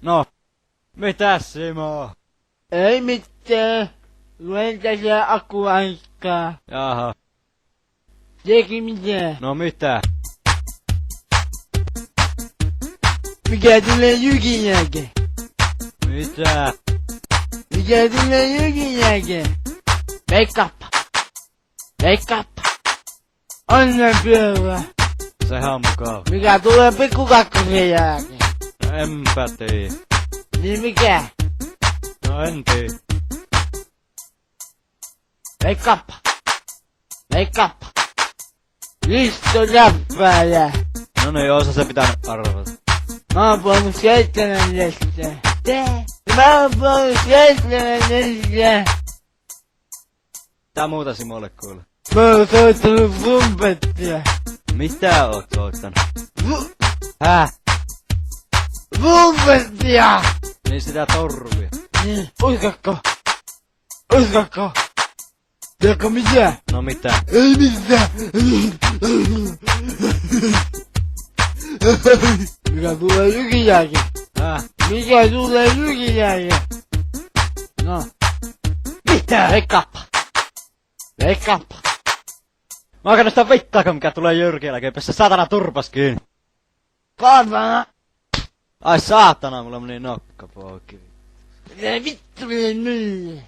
No, mitäs Simo? Ei mitään. Luen tässä akuaikkaa. Jaha, Teki mitään. no mitä? Mikä tulee Jykin jälkeen? Mitä? Mikä tulee Jykin jälkeen? Veikkaappa. Veikkaappa. Onnen pyörä. Sehän on mukava. Mikä tulee pikku kakkosen jälkeen? No enpä tii. Niin mikä? No en tii. Veikkaappa. Veikkaappa. Listo läppääjä. No niin, osa se pitää arvata. Mä oon puhunut 7 Mä oon puhunut 7. Tää muuta Simolle kuule. Mä oon soittanut trumpettia. Mitä oot soittanut? Häh? Trumpettia! Niin sitä torvia. Niin, uskakko? Uskakko? Tiedätkö mitä? No mitä? Ei mitään! Mikä tulee Jykin jälkeen? Häh? Mikä tulee Jykin jälkeen? No. Mitä? Veikkaappa! Veikkaappa! Mä oon sitä vittaako mikä tulee Jyrkin jälkeen, pessä saatana turpas kiinni. Kaatana! Ai saatana, mulla meni nokka poikki. Mitä vittu minä myy?